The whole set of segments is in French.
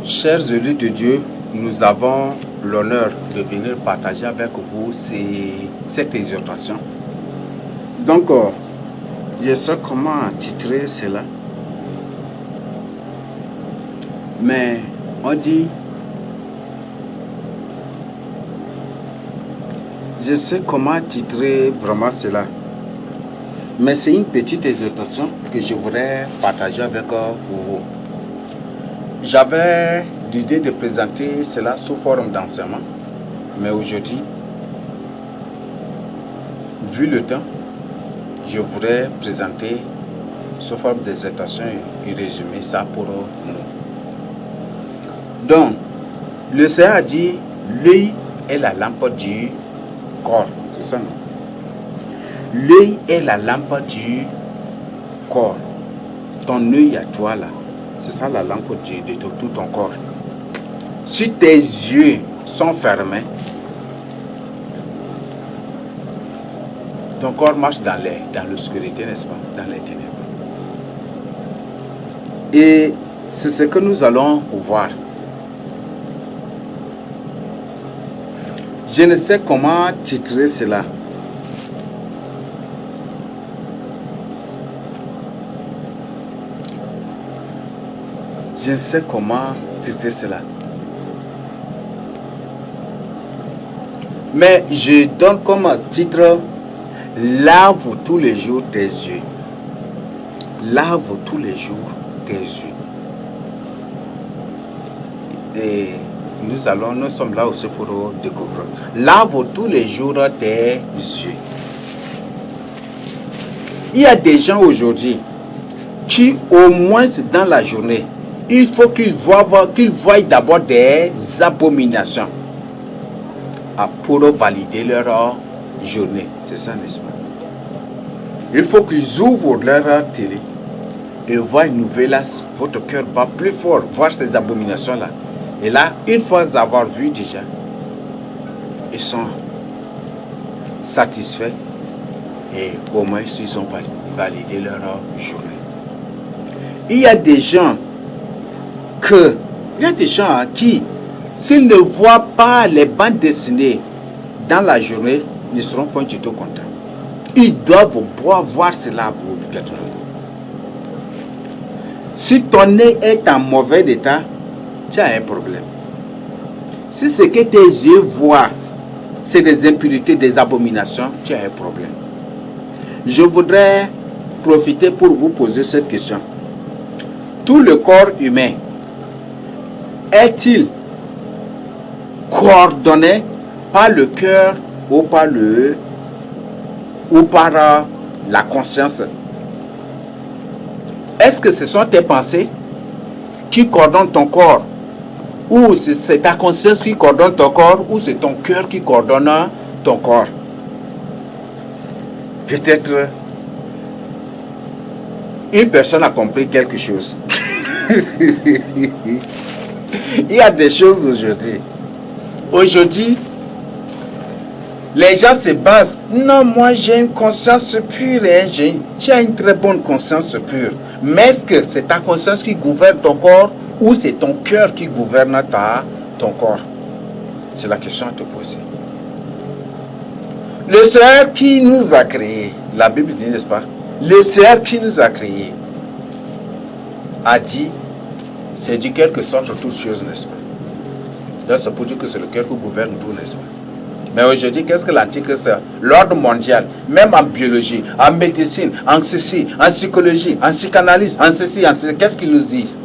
Chers élus de Dieu, nous avons l'honneur de venir partager avec vous cette exhortation. Donc, je sais comment titrer cela, mais on dit, je sais comment titrer vraiment cela, mais c'est une petite exhortation que je voudrais partager avec vous. J'avais l'idée de présenter cela sous forme d'enseignement, mais aujourd'hui, vu le temps, je voudrais présenter sous forme d'exhortation et résumer ça pour nous. Donc, le Seigneur a dit, l'œil est la lampe du corps. C'est ça, non? L'œil est la lampe du corps. Ton œil à toi là, c'est ça la lampe de tout ton corps. Si tes yeux sont fermés, ton corps marche dans l'obscurité, n'est-ce pas? Dans les ténèbres. Et c'est ce que nous allons voir. Je ne sais comment titrer cela. Je ne sais comment titrer cela. Mais je donne comme titre, lave tous les jours tes yeux. Lave tous les jours tes yeux. Et nous sommes là aussi pour découvrir. Lave tous les jours tes yeux. Il y a des gens aujourd'hui qui, au moins dans la journée, il faut qu'ils voient d'abord des abominations pour valider leur journée. C'est ça, n'est-ce pas? Il faut qu'ils ouvrent leur télé et voient une nouvelle. Votre cœur bat plus fort, voir ces abominations-là. Et là, une fois avoir vu déjà, ils sont satisfaits et au moins ils ont validé leur journée. Il y a des gens qui, s'ils ne voient pas les bandes dessinées dans la journée, ne seront pas du tout contents. Ils doivent voir cela obligatoirement. Si ton nez est en mauvais état, tu as un problème. Si ce que tes yeux voient, c'est des impuretés, des abominations, tu as un problème. Je voudrais profiter pour vous poser cette question. Tout le corps humain est-il coordonné par le cœur ou par la conscience? Est-ce que ce sont tes pensées qui coordonnent ton corps, ou c'est ta conscience qui coordonne ton corps, ou c'est ton cœur qui coordonne ton corps? Peut-être une personne a compris quelque chose. Il y a des choses aujourd'hui. Aujourd'hui, les gens se basent. Non, moi j'ai une conscience pure. Tu as une très bonne conscience pure. Mais est-ce que c'est ta conscience qui gouverne ton corps, ou c'est ton cœur qui gouverne ton corps? C'est la question à te poser. Le Seigneur qui nous a créés, la Bible dit, n'est-ce pas? Le Seigneur qui nous a créés a dit, c'est du cœur que sortent toutes choses, n'est-ce pas? Donc ça peut dire que c'est le cœur qui gouverne tout, n'est-ce pas? Mais aujourd'hui, qu'est-ce que l'antique c'est? L'ordre mondial, même en biologie, en médecine, en ceci, en psychologie, en psychanalyse, en ceci, qu'est-ce qu'ils nous disent?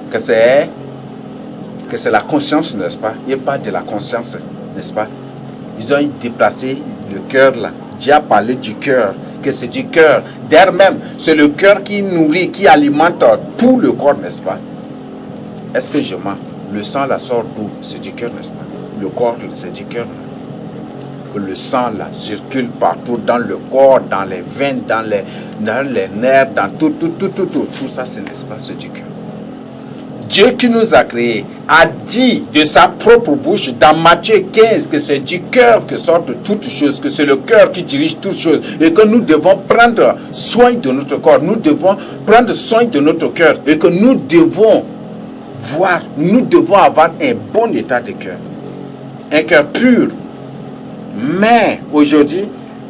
Que c'est la conscience, n'est-ce pas? Il n'y a pas de la conscience, n'est-ce pas? Ils ont déplacé le cœur là. Dieu a parlé du cœur, que c'est du cœur. D'ailleurs même, c'est le cœur qui nourrit, qui alimente tout le corps, n'est-ce pas? Est-ce que je mens? Le sang là sort d'où? C'est du cœur, n'est-ce pas? Le corps, c'est du cœur. Que le sang là circule partout dans le corps, dans les veines, dans les nerfs, dans tout ça, n'est-ce pas? C'est du cœur. Dieu qui nous a créés a dit de sa propre bouche dans Matthieu 15 que c'est du cœur que sortent toutes choses, que c'est le cœur qui dirige toutes choses et que nous devons prendre soin de notre corps, nous devons prendre soin de notre cœur et que nous devons nous devons avoir un bon état de cœur. Un cœur pur. Mais aujourd'hui,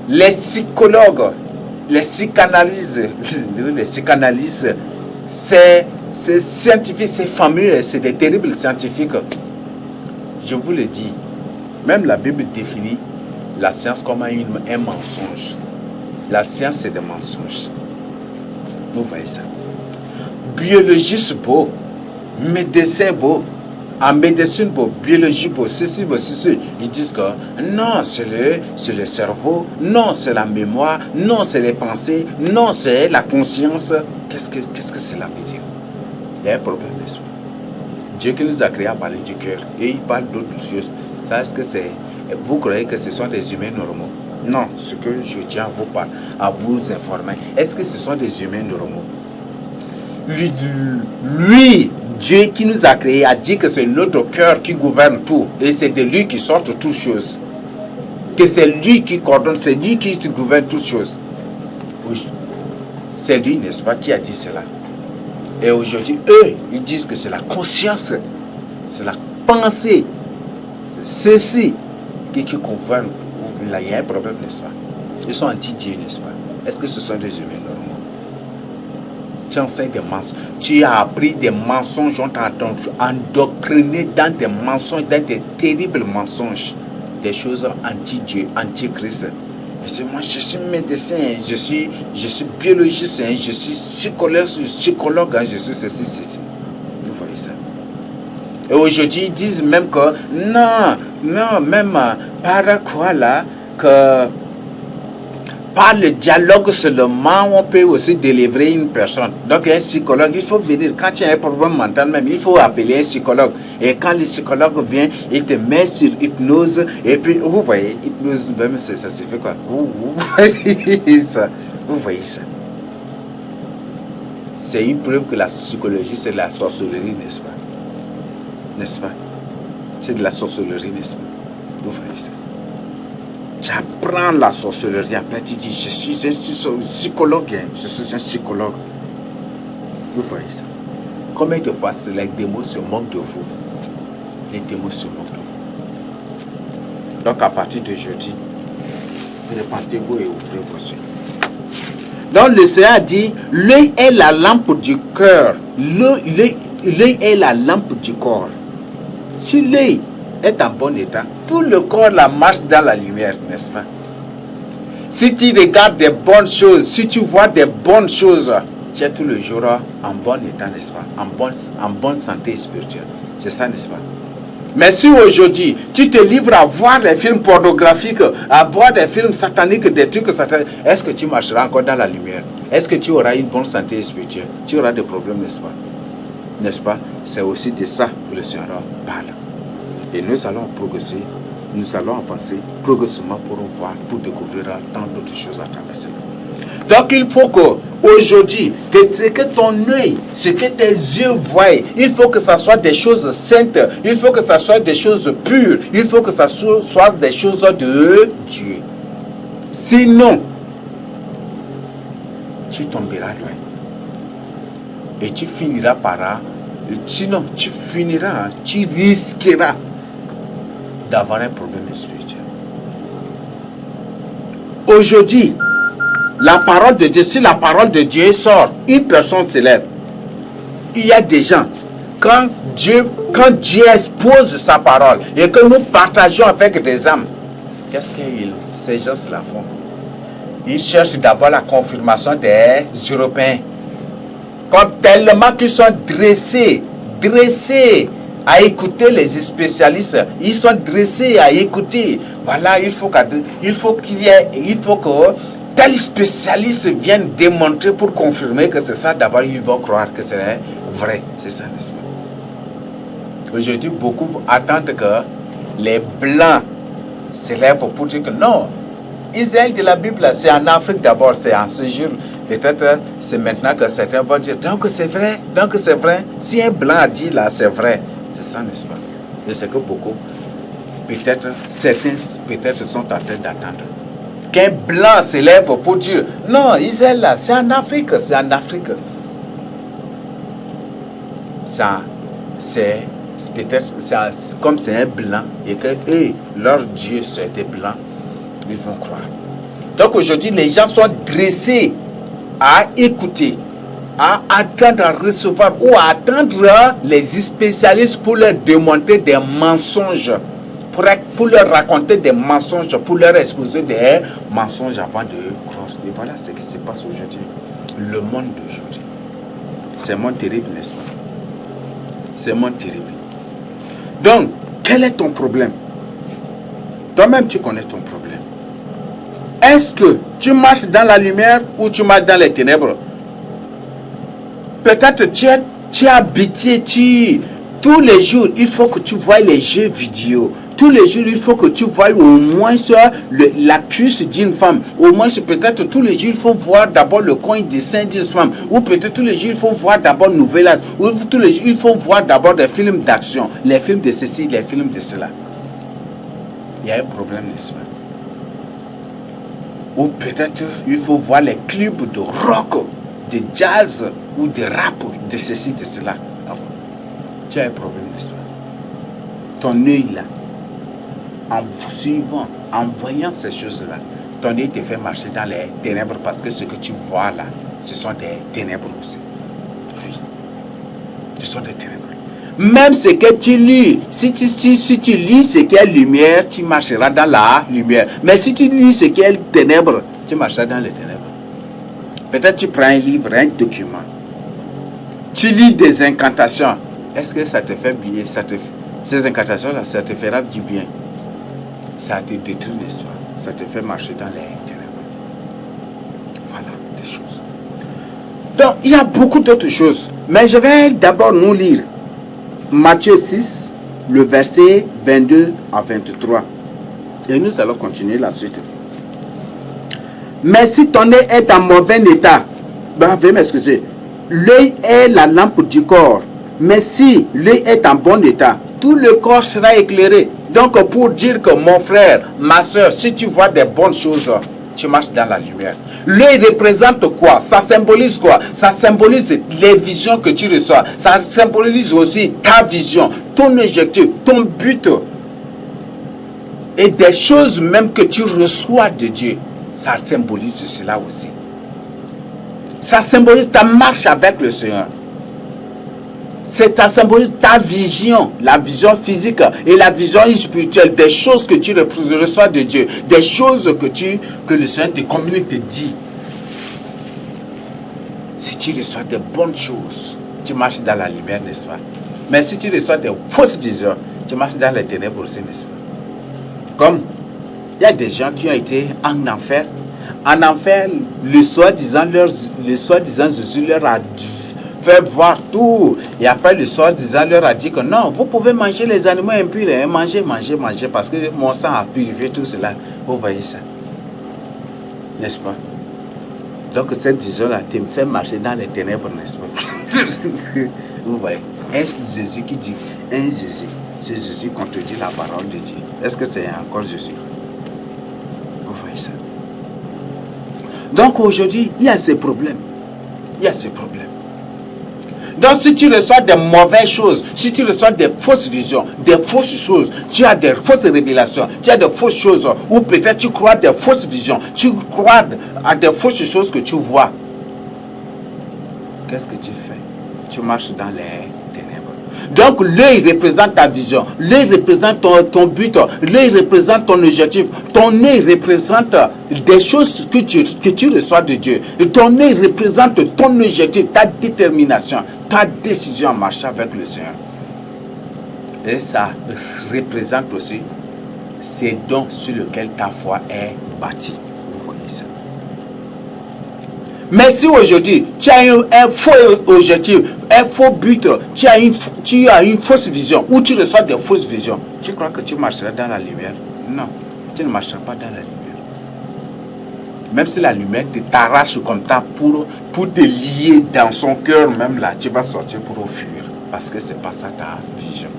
les psychologues, les psychanalystes, c'est scientifique, c'est fameux, c'est des terribles scientifiques. Je vous le dis, même la Bible définit la science comme un mensonge. La science, c'est des mensonges. Vous voyez ça. Biologiste beau, médecin beau, en médecine beau, biologie beau, ceci. Ils disent que non, c'est le cerveau, non, c'est la mémoire, non, c'est les pensées, non, c'est la conscience. Qu'est-ce que cela veut dire? Il y a un problème, n'est-ce pas? Dieu qui nous a créés à parler du cœur et il parle d'autres choses. Ça, est-ce que c'est... Vous croyez que ce sont des humains normaux? Non, ce que je tiens à vous informer. Est-ce que ce sont des humains normaux? Lui, Dieu qui nous a créés, a dit que c'est notre cœur qui gouverne tout. Et c'est de lui qui sortent toutes choses. Que c'est lui qui coordonne, c'est lui qui gouverne toutes choses. Oui. C'est lui, n'est-ce pas, qui a dit cela. Et aujourd'hui, eux, ils disent que c'est la conscience, c'est la pensée, ceci qui gouverne. Là, il y a un problème, n'est-ce pas? Ils sont anti-Dieu, n'est-ce pas? Est-ce que ce sont des humains normaux? Tu enseignes des mensonges. Tu as appris des mensonges, on t'a endoctriné dans des mensonges, dans des terribles mensonges. Des choses anti-Dieu, anti-Christ. Moi, je suis médecin, je suis biologiste, je suis psychologue, je suis ceci. Vous voyez ça. Et aujourd'hui, ils disent même que non, même par quoi là, que par le dialogue seulement, on peut aussi délivrer une personne. Donc, un psychologue, il faut venir. Quand tu as un problème mental même, il faut appeler un psychologue. Et quand le psychologue vient, il te met sur hypnose. Et puis, vous voyez, hypnose même, ça se fait quoi? Vous voyez ça? Vous voyez ça? C'est une preuve que la psychologie, c'est de la sorcellerie, n'est-ce pas? N'est-ce pas? C'est de la sorcellerie, n'est-ce pas? Vous voyez ça? J'apprends la sorcellerie. Après, tu dis, je suis un psychologue. Je suis un psychologue. Vous voyez ça? Combien de fois les démons se moquent de vous? Les démons se moquent de vous. Donc, à partir d'aujourd'hui, répandez-vous et ouvrez vos yeux. Donc, le Seigneur a dit, l'œil est la lampe du cœur. L'œil est la lampe du corps. Si l'œil est en bon état, tout le corps la marche dans la lumière, n'est-ce pas? Si tu regardes des bonnes choses, si tu vois des bonnes choses, tu es tout le jour en bon état, n'est-ce pas? En bonne santé spirituelle. C'est ça, n'est-ce pas? Mais si aujourd'hui, tu te livres à voir des films pornographiques, à voir des films sataniques, des trucs sataniques, est-ce que tu marcheras encore dans la lumière? Est-ce que tu auras une bonne santé spirituelle? Tu auras des problèmes, n'est-ce pas? N'est-ce pas? C'est aussi de ça que le Seigneur parle. Et nous allons progresser, nous allons avancer progressivement pour voir, pour découvrir tant d'autres choses à travers cela. Donc il faut qu'aujourd'hui, que ton œil, ce que tes yeux voient, il faut que ça soit des choses saintes, il faut que ça soit des choses pures, il faut que ça soit des choses de Dieu. Sinon, tu tomberas loin. Et tu finiras par là. Sinon, tu risqueras d'avoir un problème spirituel. Aujourd'hui, la parole de Dieu, si la parole de Dieu sort, une personne se lève. Il y a des gens, quand Dieu expose sa parole et que nous partageons avec des âmes, qu'est-ce que ces gens la font? Ils cherchent d'abord la confirmation des Européens. Comme tellement qu'ils sont dressés à écouter les spécialistes, ils sont dressés à écouter. Voilà, il faut que tel spécialiste vienne démontrer pour confirmer que c'est ça. D'abord, ils vont croire que c'est vrai. C'est ça, n'est-ce pas? Aujourd'hui, beaucoup attendent que les Blancs se lèvent pour dire que non. Israël de la Bible, c'est en Afrique d'abord, c'est en ce jour. Peut-être c'est maintenant que certains vont dire, donc c'est vrai. Si un blanc a dit là, c'est vrai. C'est ça, n'est-ce pas? Et c'est que beaucoup, certains sont en train d'attendre qu'un blanc se lève pour dire, non, Israël là, c'est en Afrique. Ça, c'est peut-être comme c'est un blanc et que eux, leur Dieu c'est des blancs, ils vont croire. Donc aujourd'hui, les gens sont dressés à écouter, à attendre, à recevoir ou à attendre les spécialistes pour leur démontrer des mensonges, pour leur raconter des mensonges, pour leur exposer des mensonges avant de croire. Et voilà ce qui se passe aujourd'hui. Le monde d'aujourd'hui. C'est un monde terrible, n'est-ce pas? C'est un monde terrible. Donc, quel est ton problème? Toi-même, tu connais ton problème. Est-ce que tu marches dans la lumière ou tu marches dans les ténèbres? Peut-être tu es habitué, tous les jours, il faut que tu vois les jeux vidéo. Tous les jours, il faut que tu vois au moins la cuisse d'une femme. Au moins, peut-être tous les jours, il faut voir d'abord le coin des seins d'une femme. Ou peut-être tous les jours, il faut voir d'abord Novelas. Ou tous les jours, il faut voir d'abord des films d'action. Les films de ceci, les films de cela. Il y a un problème, n'est-ce pas? Ou peut-être il faut voir les clubs de rock, de jazz ou de rap, de ceci, de cela. Tu as un problème, n'est-ce pas? Ton œil là, en suivant, en voyant ces choses-là, ton œil te fait marcher dans les ténèbres parce que ce que tu vois là, ce sont des ténèbres aussi. Oui, ce sont des ténèbres. Même ce que tu lis, si tu lis ce qui est lumière, tu marcheras dans la lumière. Mais si tu lis ce qui est ténèbres, tu marcheras dans les ténèbres. Peut-être tu prends un livre, un document. Tu lis des incantations. Est-ce que ça te fait bien? Ces incantations-là, ça te fera du bien. Ça te détruit, n'est-ce pas? Ça te fait marcher dans les ténèbres. Voilà des choses. Donc, il y a beaucoup d'autres choses. Mais je vais d'abord nous lire Matthieu 6, le verset 22 à 23. Et nous allons continuer la suite. Mais si ton œil est en mauvais état, veuillez m'excuser, l'œil est la lampe du corps. Mais si l'œil est en bon état, tout le corps sera éclairé. Donc pour dire que mon frère, ma soeur, si tu vois des bonnes choses, tu marches dans la lumière. L'œil représente quoi? Ça symbolise quoi? Ça symbolise les visions que tu reçois. Ça symbolise aussi ta vision, ton objectif, ton but. Et des choses même que tu reçois de Dieu. Ça symbolise cela aussi. Ça symbolise ta marche avec le Seigneur. Ça symbolise ta vision, la vision physique et la vision spirituelle, des choses que tu reçois de Dieu, des choses que le Seigneur te communique, te dit. Si tu reçois de bonnes choses, tu marches dans la lumière, n'est-ce pas? Mais si tu reçois de fausses visions, tu marches dans les ténèbres aussi, n'est-ce pas? Comme il y a des gens qui ont été en enfer. En enfer, le soi-disant Jésus leur a fait voir tout. Et après, le soi-disant leur a dit que non, vous pouvez manger les animaux impurs. Hein, manger, parce que mon sang a purifié tout cela. Vous voyez ça? N'est-ce pas? Donc cette vision-là te fait marcher dans les ténèbres, n'est-ce pas? Vous voyez? Est-ce Jésus qui dit? Un Jésus. C'est Jésus qu'on te dit la parole de Dieu. Est-ce que c'est encore Jésus? Vous voyez ça? Donc aujourd'hui, il y a ces problèmes. Il y a ces problèmes. Donc si tu reçois des mauvaises choses, si tu reçois des fausses visions, des fausses choses, tu as des fausses révélations, tu as des fausses choses, ou peut-être tu crois des fausses visions, tu crois à des fausses choses que tu vois. Qu'est-ce que tu fais? Tu marches dans les ténèbres. Donc l'œil représente ta vision, l'œil représente ton but, l'œil représente ton objectif, ton œil représente des choses que tu reçois de Dieu. Ton œil représente ton objectif, ta détermination, ta décision à marcher avec le Seigneur. Et ça représente aussi ces dons sur lesquels ta foi est bâtie. Vous voyez ça. Mais si aujourd'hui tu as un faux objectif, un faux but, tu as une fausse vision ou tu reçois des fausses visions, tu crois que tu marcheras dans la lumière? Non, tu ne marcheras pas dans la lumière. Même si la lumière t'arrache comme ça pour te lier dans son cœur même là, tu vas sortir pour fuir. Parce que c'est pas ça ta vision.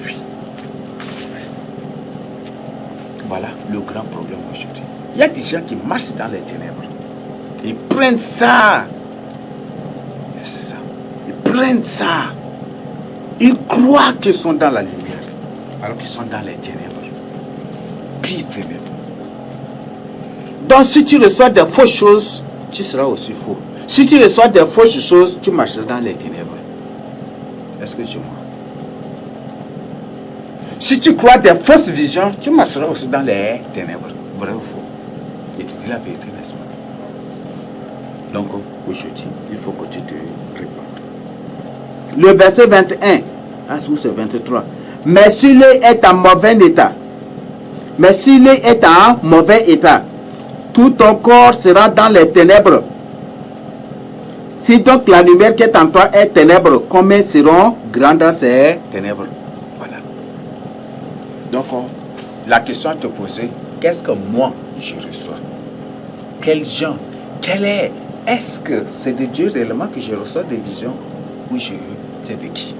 Oui. Voilà le grand problème aujourd'hui. Il y a des gens qui marchent dans les ténèbres. Ils prennent ça. C'est ça. Ils prennent ça. Ils croient qu'ils sont dans la lumière, alors qu'ils sont dans les ténèbres. Pire ténèbres. Donc si tu reçois des fausses choses, tu seras aussi faux. Si tu reçois des fausses choses, tu marcheras dans les ténèbres. Est-ce que tu vois? Si tu crois des fausses visions, tu marcheras aussi dans les ténèbres. Vrai ou faux? Et tu dis la vérité, n'est-ce pas? Donc aujourd'hui, il faut que tu te prépares. Le verset 21, ou c'est 23. Mais s'il est en mauvais état, tout ton corps sera dans les ténèbres. Si donc la lumière qui est en toi est ténèbres, combien seront grandes ces ténèbres? Voilà. Donc, la question à te poser, qu'est-ce que moi je reçois? Quel genre? Est-ce que c'est de Dieu réellement que je reçois des visions ou c'est de qui?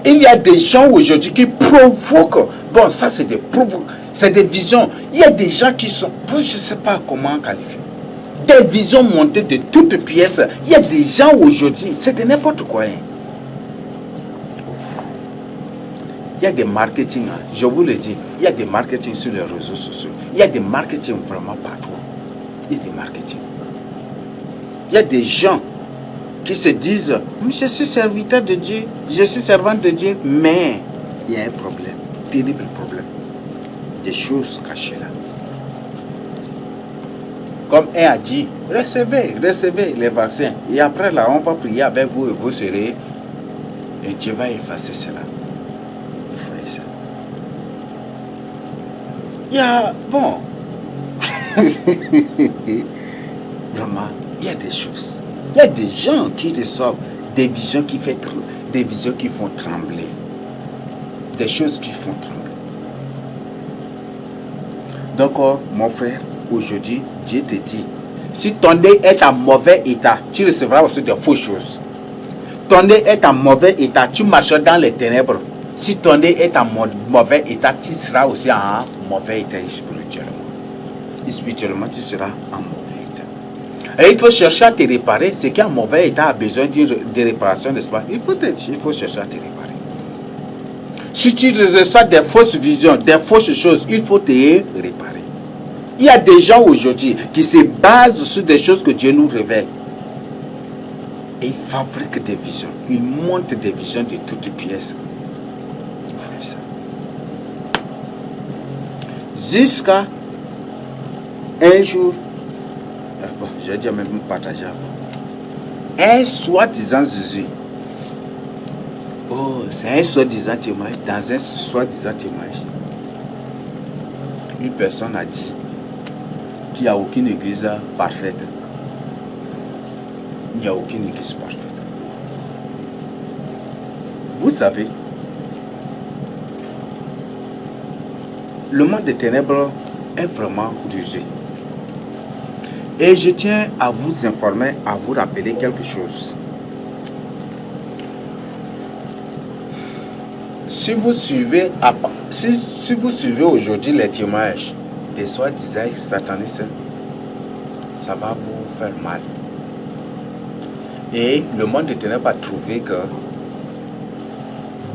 Il y a des gens aujourd'hui qui provoquent. Bon, ça c'est des visions. Il y a des gens qui sont, je ne sais pas comment qualifier. Des visions montées de toutes pièces. Il y a des gens aujourd'hui, c'est de n'importe quoi. Hein. Il y a des marketing, hein, je vous le dis, il y a des marketing sur les réseaux sociaux. Il y a des marketing vraiment partout. Il y a des marketing. Il y a des gens qui se disent, je suis serviteur de Dieu, je suis servant de Dieu, mais il y a un problème, terrible problème. Des choses cachées là. Comme un a dit, recevez les vaccins. Et après là, on va prier avec vous et vous serez. Et Dieu va effacer cela. Vous voyez ça. Il y a, bon. Vraiment, il y a des choses. Il y a des gens qui reçoivent des visions qui font trembler. Des choses qui font trembler. Donc, mon frère, aujourd'hui, Dieu te dit, si ton nez est en mauvais état, tu recevras aussi de fausses choses. Ton nez est en mauvais état, tu marcheras dans les ténèbres. Si ton nez est en mauvais état, tu seras aussi en mauvais état spirituellement. Et spirituellement, tu seras en mauvais état. Et il faut chercher à te réparer. Ce qui est en mauvais état a besoin de réparation, n'est-ce pas? Il faut chercher à te réparer. Si tu reçois des fausses visions, des fausses choses, il faut te réparer. Il y a des gens aujourd'hui qui se basent sur des choses que Dieu nous révèle. Et ils fabriquent des visions. Ils montent des visions de toutes pièces. Jusqu'à un jour, bon, j'ai déjà même partagé un soi-disant Jésus. Oh, c'est un soi-disant témoignage. Dans un soi-disant témoignage, une personne a dit qu'il n'y a aucune église parfaite. Il n'y a aucune église parfaite. Vous savez, le monde des ténèbres est vraiment rusé. Et je tiens à vous informer, à vous rappeler quelque chose. Si vous suivez aujourd'hui les témoignages des soi-disant satanistes, ça va vous faire mal. Et le monde des ténèbres a trouvé que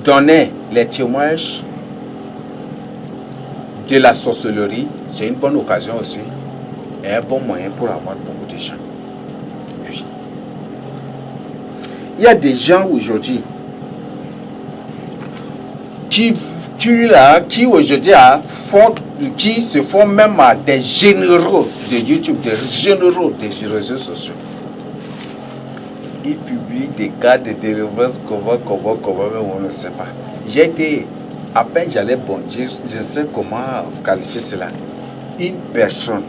donner les témoignages de la sorcellerie, c'est une bonne occasion aussi et un bon moyen pour avoir beaucoup de gens. Oui. Il y a des gens aujourd'hui qui se font même des généraux de YouTube, des généraux des réseaux sociaux. Ils publient des cas de délivrance, comment, même on ne sait pas. J'ai été, à peine j'allais bondir, je sais comment qualifier cela. Une personne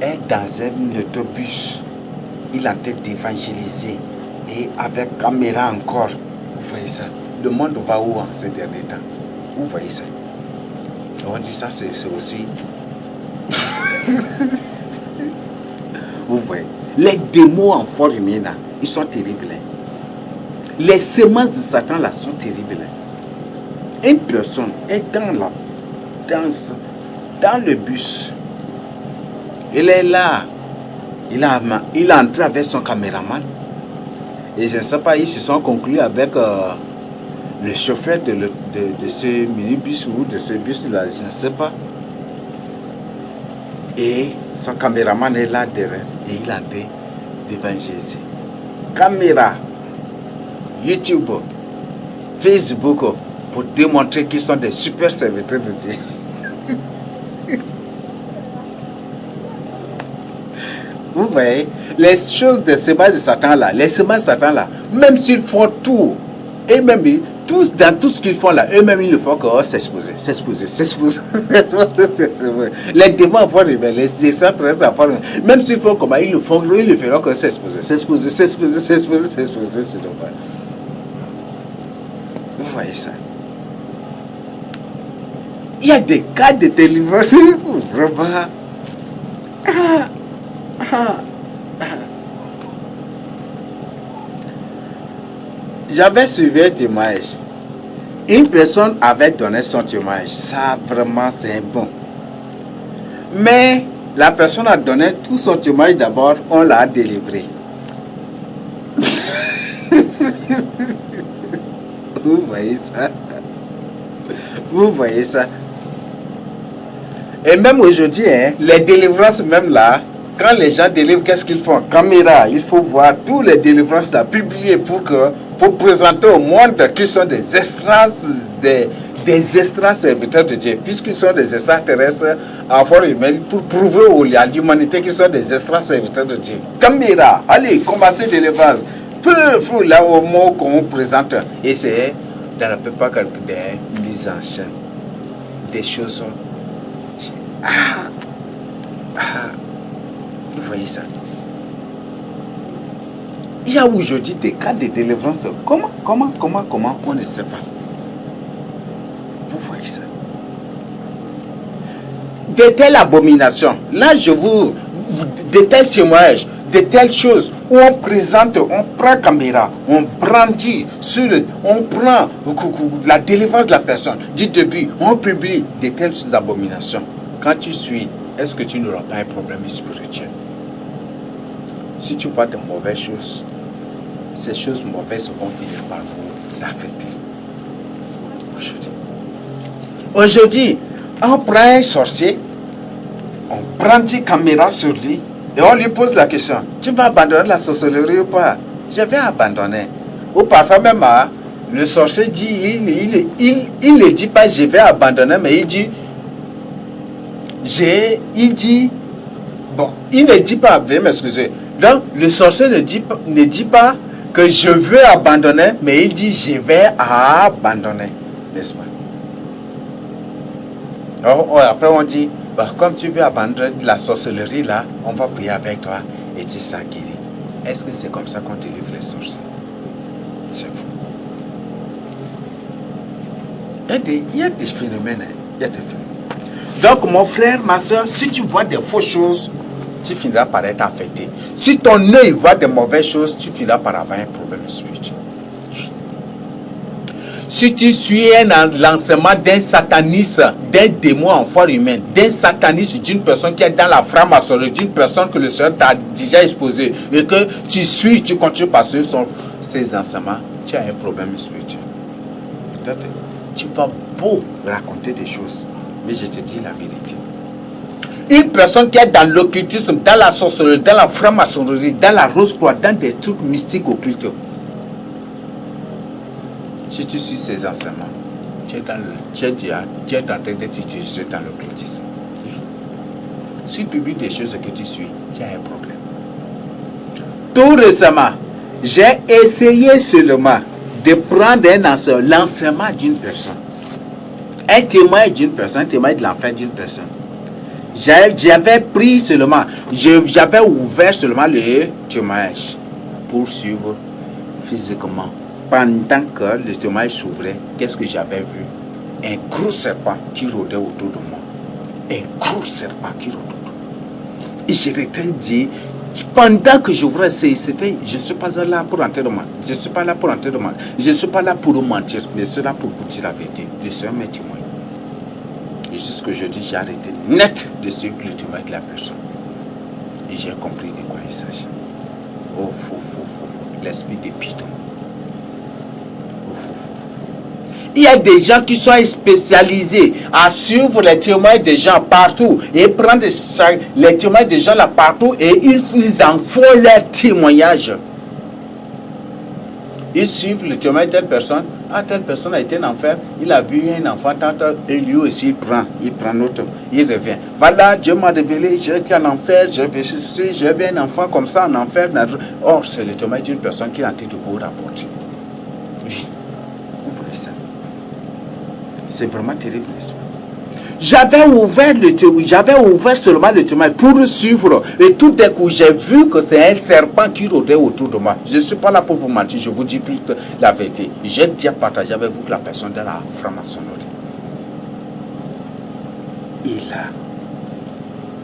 est dans un autobus, il est en train d'évangéliser, et avec caméra encore, vous voyez ça. Le monde va où en ces derniers temps? Vous voyez ça? On dit ça, c'est aussi... Vous voyez? Les démons en forme humaine, ils sont terribles. Les semences de Satan là sont terribles. Une personne est dans le bus. Il est là. Il est entré avec son caméraman. Et je ne sais pas, ils se sont conclus avec le chauffeur de ce minibus ou de ce bus-là, je ne sais pas. Et son caméraman est là derrière et il est en train d'évangéliser. Caméra, YouTube, Facebook, pour démontrer qu'ils sont des super serviteurs de Dieu. Vous voyez, les choses de semences de Satan là, les semences de Satan là, même s'ils font tout, et même tous, dans tout ce qu'ils font là, eux-mêmes ils le font que s'exposer. Les démons vont révéler, les extraterrestres vont révéler. Même s'ils font comment, ils le font, ils le feront que s'exposer. Vous voyez ça? Il y a des cas de délivrance vraiment. J'avais suivi un témoignage. Une personne avait donné son témoignage. Ça, vraiment, c'est bon. Mais la personne a donné tout son témoignage d'abord, on l'a délivré. Vous voyez ça? Vous voyez ça? Et même aujourd'hui, hein, les délivrances même là, quand les gens délivrent, qu'est-ce qu'ils font? Caméra, il faut voir tous les délivrances là, publiées pour présenter au monde qu'ils sont des extras serviteurs de Dieu, puisqu'ils sont des extraterrestres en forme humaine, pour prouver à l'humanité qu'ils sont des extras serviteurs de Dieu. Caméra, allez, commencez délivrance. Peu là au mot qu'on présente. Et c'est dans la plupart des mises en chaîne. Des choses. Vous voyez ça? Il y a aujourd'hui des cas de délivrance. Comment, on ne sait pas. Vous voyez ça? De telles abominations. Là, de tels témoignages, de telles choses où on présente, on prend caméra, on brandit, on prend la délivrance de la personne. Du début, on publie de telles abominations. Quand tu suis, est-ce que tu n'auras pas un problème spirituel? Si tu vois de mauvaises choses, ces choses mauvaises vont finir par vous affecter. Aujourd'hui, on prend un sorcier, on prend une caméra sur lui et on lui pose la question: tu vas abandonner la sorcellerie ou pas? Je vais abandonner. Ou parfois même, le sorcier dit, il ne dit pas je vais abandonner, mais il dit, il ne dit pas, veuillez m'excuser. Donc, le sorcier ne dit pas que je veux abandonner, mais il dit je vais abandonner. N'est-ce pas? Après, on dit, comme tu veux abandonner la sorcellerie là, on va prier avec toi et tu seras guéri. Est-ce que c'est comme ça qu'on délivre les sorciers? C'est fou. Il y a des phénomènes. Donc, mon frère, ma soeur, si tu vois des fausses choses, tu finiras par être affecté. Si ton œil voit des mauvaises choses, tu finiras par avoir un problème spirituel. Si tu suis un lancement d'un sataniste, d'un démon en forme humaine, d'un sataniste, d'une personne qui est dans la franc-maçonnerie, d'une personne que le Seigneur t'a déjà exposé, et que tu suis, tu continues par ces enseignements, tu as un problème spirituel. Peut-être tu vas beau raconter des choses, mais je te dis la vérité. Une personne qui est dans l'occultisme, dans la sorcellerie, dans la franc-maçonnerie, dans la rose-croix, dans des trucs mystiques occultes, si tu suis ces enseignements, tu es en train d'être utilisé dans l'occultisme. Si tu publies des choses que tu suis, tu as un problème. Tout récemment, j'ai essayé seulement de prendre l'enseignement d'une personne. Un témoin d'une personne, un témoin de l'enfer d'une personne. J'avais pris seulement, j'avais ouvert seulement le témoignage pour suivre physiquement. Pendant que le témoignage s'ouvrait, qu'est-ce que j'avais vu? Un gros serpent qui rôdait autour de moi. Un gros serpent qui rôdait autour de moi. Et j'ai dit, pendant que j'ouvrais, je ne suis pas là pour entrer de moi. Je ne suis pas là pour entrer de moi. Je ne suis pas là pour mentir. Mais je suis là pour vous dire la vérité. Le Seigneur m'est témoin. Et jusqu'à aujourd'hui, j'ai arrêté net de suivre le témoin de la personne. Et j'ai compris de quoi il s'agit. Oh, fou. l'esprit de Python. Il y a des gens qui sont spécialisés à suivre les témoignages des gens partout et prendre les témoignages des gens là partout et ils en font leur témoignage. Ils suivent le témoignage de telle personne. Ah, telle personne a été en enfer. Il a vu un enfant, et lui aussi il prend l'autre. Il revient. Voilà, Dieu m'a révélé, j'ai été en enfer, j'ai vu un enfant comme ça en enfer. Or, c'est le témoignage d'une personne qui est en train de vous rapporter. Oui, vous voyez ça. C'est vraiment terrible, n'est-ce pas? J'avais ouvert seulement le témoignage pour suivre. Et tout d'un coup, j'ai vu que c'est un serpent qui rôdait autour de moi. Je ne suis pas là pour vous mentir, je vous dis plus la vérité. J'ai déjà partagé avec vous que la personne de la franc-maçonnerie.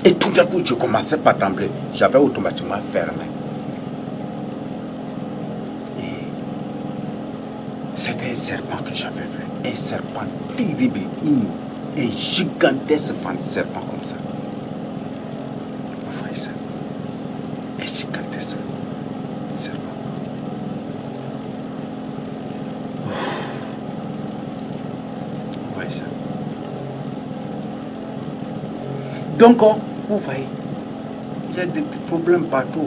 Et tout d'un coup, je commençais par trembler. J'avais automatiquement fermé. Et c'était un serpent que j'avais vu. Un serpent terrible. Un gigantesque serpent comme ça. Vous voyez ça? Un gigantesque serpent. Vous voyez ça? Donc, vous voyez, il y a des problèmes partout.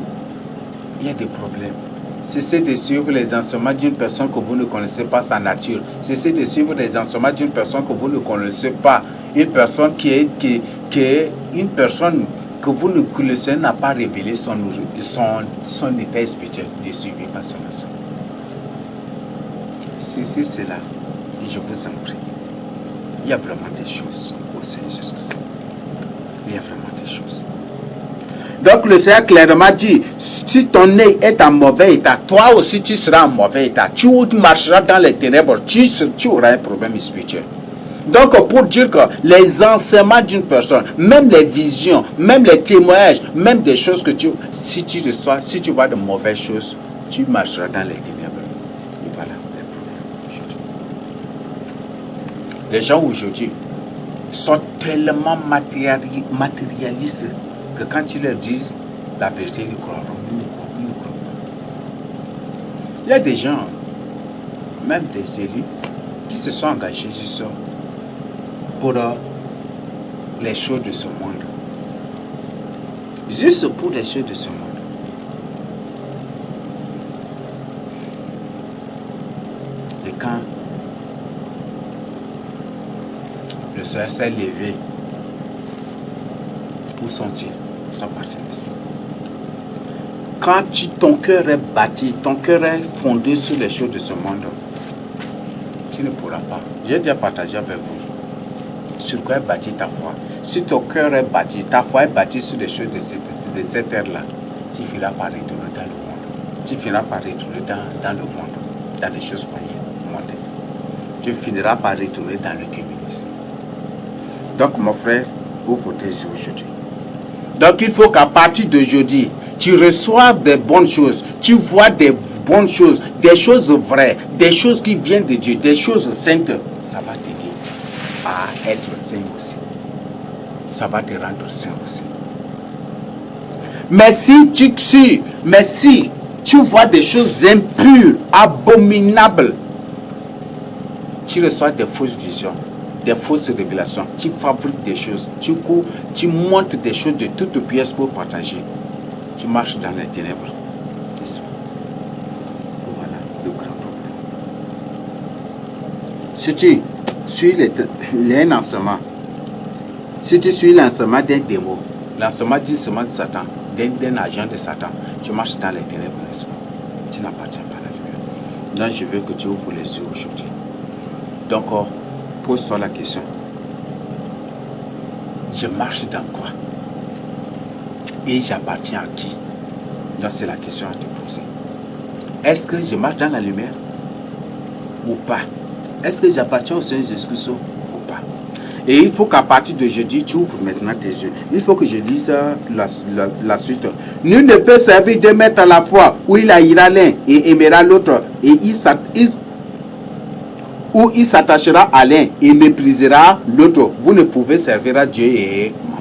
Il y a des problèmes. Cessez de suivre les enseignements d'une personne que vous ne connaissez pas sa nature. Cessez de suivre les enseignements d'une personne que vous ne connaissez pas. Une personne qui est une personne que vous ne connaissez n'a pas révélé son état spirituel. Ne suivez pas son enseignement. Cessez cela. Et je vous en prie. Il y a vraiment des choses au Seigneur Jésus-Christ. Il y a vraiment des choses. Donc le Seigneur clairement dit, si ton œil est en mauvais état, toi aussi tu seras en mauvais état. Tu marcheras dans les ténèbres, tu auras un problème spirituel. Donc pour dire que les enseignements d'une personne, même les visions, même les témoignages, même des choses que si tu reçois, si tu vois de mauvaises choses, tu marcheras dans les ténèbres. Et voilà les problèmes aujourd'hui. Les gens aujourd'hui sont tellement matérialistes que quand tu leur dis la vérité, ils croiront. Il y a des gens, même des élus, qui se sont engagés juste pour les choses de ce monde. Juste pour les choses de ce monde. Et quand le Seigneur s'est levé, où sont-ils? Ils sont partis. Quand ton cœur est bâti, ton cœur est fondé sur les choses de ce monde, tu ne pourras pas. J'ai déjà partagé avec vous sur quoi est bâti ta foi. Si ton cœur est bâti, ta foi est bâtie sur les choses de cette terre-là, tu finiras par retourner dans le monde. Tu finiras par retourner dans le monde, dans les choses mondaines. Tu finiras par retourner dans le communisme. Donc mon frère, vous protégez aujourd'hui. Donc il faut qu'à partir d'aujourd'hui, tu reçois des bonnes choses, tu vois des bonnes choses, des choses vraies, des choses qui viennent de Dieu, des choses saintes. Ça va t'aider à être saint aussi. Ça va te rendre saint aussi. Mais si tu vois des choses impures, abominables, tu reçois des fausses visions, des fausses révélations, tu fabriques des choses, tu cours, tu montes des choses de toutes pièces pour partager. Tu marches dans les ténèbres. Voilà le grand problème. Si tu suis l'enseignement, si tu suis l'enseignement d'un démon, l'enseignement d'une semence de Satan, d'un agent de Satan, tu marches dans les ténèbres, n'est-ce pas? Tu n'appartiens pas à la lumière. Donc je veux que tu ouvres les yeux aujourd'hui. Donc pose-toi la question. Je marche dans quoi? Et j'appartiens à qui? Donc c'est la question à te poser. Est-ce que je marche dans la lumière ou pas? Est-ce que j'appartiens au Seigneur Jésus-Christ ou pas? Et il faut qu'à partir de jeudi, tu ouvres maintenant tes yeux. Il faut que je dise la suite. Nul ne peut servir deux maîtres à la fois, où il haïra l'un et aimera l'autre, et ou il s'attachera à l'un et méprisera l'autre. Vous ne pouvez servir à Dieu et maman.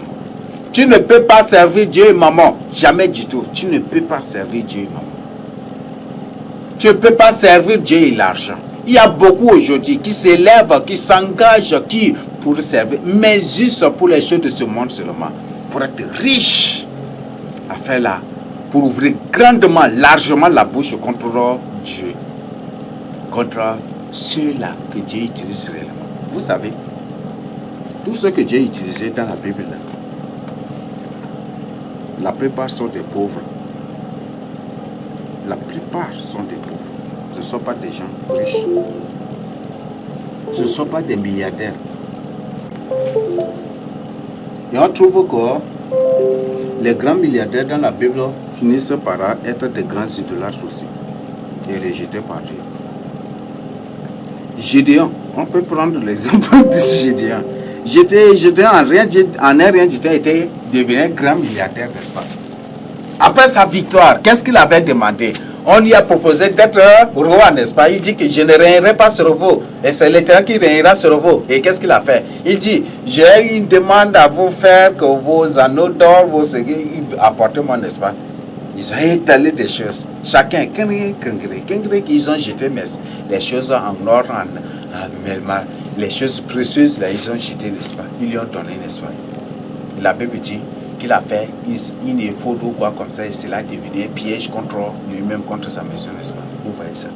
Tu ne peux pas servir Dieu et maman. Jamais du tout. Tu ne peux pas servir Dieu et maman. Tu ne peux pas servir Dieu et l'argent. Il y a beaucoup aujourd'hui qui s'élèvent, qui s'engagent, qui pour servir, mais juste pour les choses de ce monde seulement. Pour être riche, à faire là, pour ouvrir grandement, largement la bouche contre Dieu. Contre ceux-là que Dieu utilise réellement. Vous savez, tout ce que Dieu a utilisé dans la Bible, là, la plupart sont des pauvres. La plupart sont des pauvres. Ce ne sont pas des gens riches. Ce ne sont pas des milliardaires. Et on trouve que les grands milliardaires dans la Bible finissent par être des grands idolâtres aussi. Et rejetés par Dieu. Gédéon, on peut prendre l'exemple de Gédéon. Gédéon en rien du temps était devenu un grand milliardaire, n'est-ce pas? Après sa victoire, qu'est-ce qu'il avait demandé? On lui a proposé d'être roi, n'est-ce pas? Il dit que je ne régnerai pas sur vous. Et c'est l'Éternel qui régnera sur vous. Et qu'est-ce qu'il a fait? Il dit, j'ai une demande à vous faire, que vos anneaux d'or, vos apportez-moi, n'est-ce pas? Ils ont étalé des choses. Chacun, ils ont jeté les choses en or, les choses précieuses, là, ils ont jeté, n'est-ce pas? Ils lui ont donné, n'est-ce pas? La Bible dit qu'il a fait une faute ou quoi comme ça, et cela a devenu un piège contre lui-même, contre sa maison, n'est-ce pas? Vous voyez ça?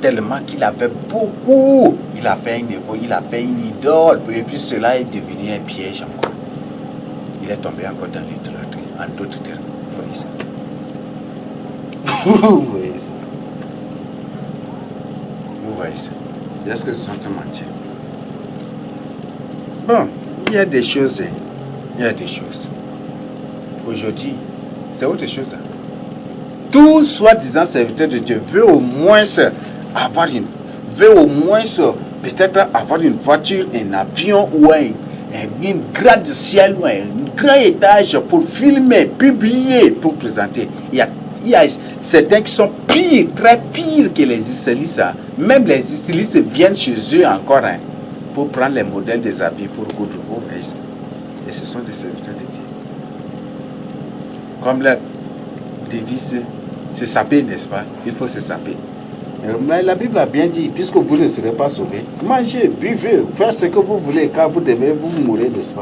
Tellement qu'il avait beaucoup, il a fait il a fait une idole, et puis cela est devenu un piège encore. Il est tombé encore dans l'idolâtrie, en d'autres termes. Vous voyez ça? Vous voyez ça? Vous voyez ça? Est-ce que le sentiment tient? Bon, il y a des choses, il y a des choses. Aujourd'hui, c'est autre chose. Tout soi-disant serviteur de Dieu veut au moins avoir peut-être avoir une voiture, un avion ou une grade de ciel ou un grand étage pour filmer, publier, pour présenter. Il y a certains qui sont pires, très pires que les Israélites. Même les Israélites viennent chez eux encore pour prendre les modèles des habits pour coudre. Et ce sont des serviteurs de Dieu. Comme leur devise, c'est saper, n'est-ce pas? Il faut se saper. Mais la Bible a bien dit, puisque vous ne serez pas sauvés, mangez, buvez, faites ce que vous voulez, car vous devez vous mourir, n'est-ce pas?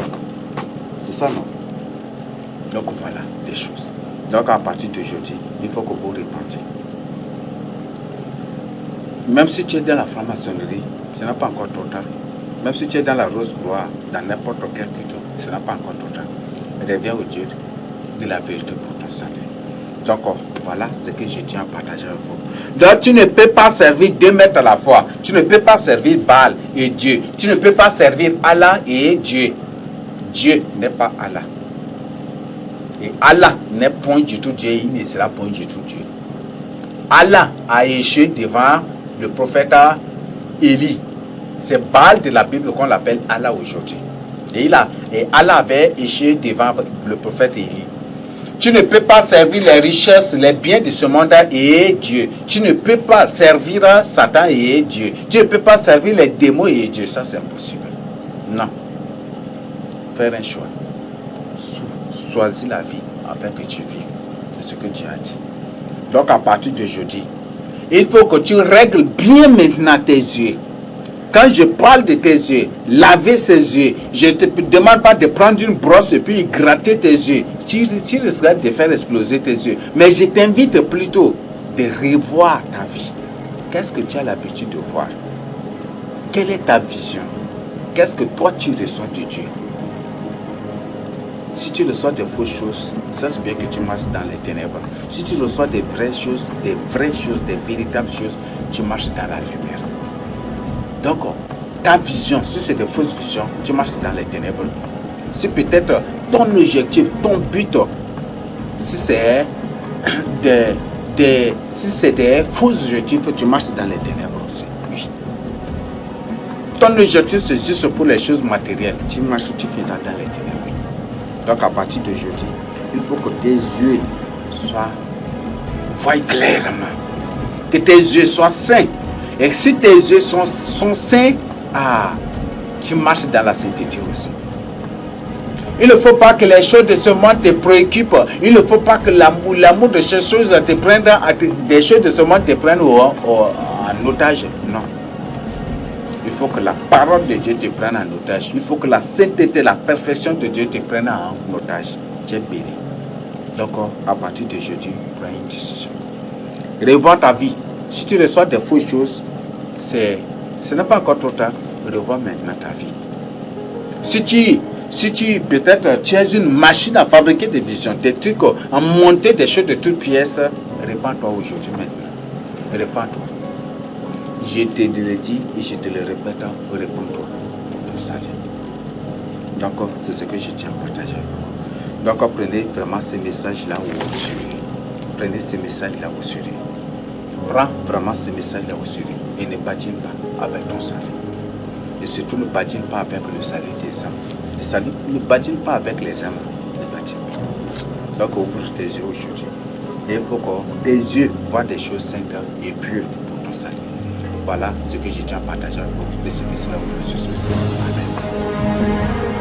C'est ça, non? Donc voilà, des choses. Donc à partir d'aujourd'hui, il faut que vous répandiez. Même si tu es dans la franc-maçonnerie, ce n'est pas encore trop tard. Même si tu es dans la rose gloire, dans n'importe quel culte, ce n'est pas encore trop tard. Reviens au Dieu de la vérité pour ton salut. Donc voilà ce que je tiens à partager avec vous. Donc tu ne peux pas servir deux maîtres à la fois. Tu ne peux pas servir Baal et Dieu. Tu ne peux pas servir Allah et Dieu. Dieu n'est pas Allah. Et Allah n'est point du tout Dieu, il ne sera point du tout Dieu. Allah a échoué devant le prophète Élie. C'est Baal de la Bible qu'on l'appelle Allah aujourd'hui. Et Allah avait échoué devant le prophète Élie. Tu ne peux pas servir les richesses, les biens de ce monde et Dieu. Tu ne peux pas servir Satan et Dieu. Tu ne peux pas servir les démons et Dieu. Ça, c'est impossible. Non. Faire un choix. Choisis la vie afin que tu vives. C'est ce que Dieu a dit. Donc, à partir d'aujourd'hui, il faut que tu règles bien maintenant tes yeux. Quand je parle de tes yeux, laver ses yeux, je ne te demande pas de prendre une brosse et puis gratter tes yeux. Tu risqueras de faire exploser tes yeux. Mais je t'invite plutôt de revoir ta vie. Qu'est-ce que tu as l'habitude de voir? Quelle est ta vision? Qu'est-ce que toi tu reçois de Dieu? Si tu reçois des fausses choses, ça c'est bien que tu marches dans les ténèbres. Si tu reçois des vraies choses, des véritables choses, tu marches dans la lumière. Donc, ta vision, si c'est des fausses visions, tu marches dans les ténèbres. Si peut-être ton objectif, ton but, si c'est des faux objectifs, tu marches dans les ténèbres aussi. Oui. Ton objectif, c'est juste pour les choses matérielles. Tu marches, tu fais dans les ténèbres. Donc, à partir d'aujourd'hui, il faut que tes yeux voient clairement. Que tes yeux soient sains. Et si tes yeux sont sains, tu marches dans la sainteté aussi. Il ne faut pas que les choses de ce monde te préoccupent. Il ne faut pas que l'amour de ces choses te prenne, des choses de ce monde te prennent en otage. Non. Il faut que la parole de Dieu te prenne en otage. Il faut que la sainteté, la perfection de Dieu te prenne en otage. Tu es béni. Donc, à partir d'aujourd'hui, prends une décision. Revois ta vie. Si tu reçois des fausses choses, ce n'est pas encore trop tard. Revois maintenant ta vie. Si tu peut-être tu es une machine à fabriquer des visions, des trucs, à monter des choses de toutes pièces, répands-toi aujourd'hui maintenant. Répands-toi. Je te le dis et je te le répète, répands-toi pour ton salut. Donc, c'est ce que je tiens à partager avec vous. Donc, prenez vraiment ces messages-là au sérieux. Prenez ces messages-là au sérieux. Prends vraiment ces messages-là au sérieux et ne badine pas avec ton salut. Et surtout, ne badine pas avec le salut des âmes. Ne badine pas avec les âmes. Ne badine pas. Donc, ouvre tes yeux aujourd'hui. Et il faut que tes yeux voient des choses saintes et pures pour ton salut. Voilà ce que j'ai déjà partagé avec vous. Laissez-moi cela au Monsieur Amen.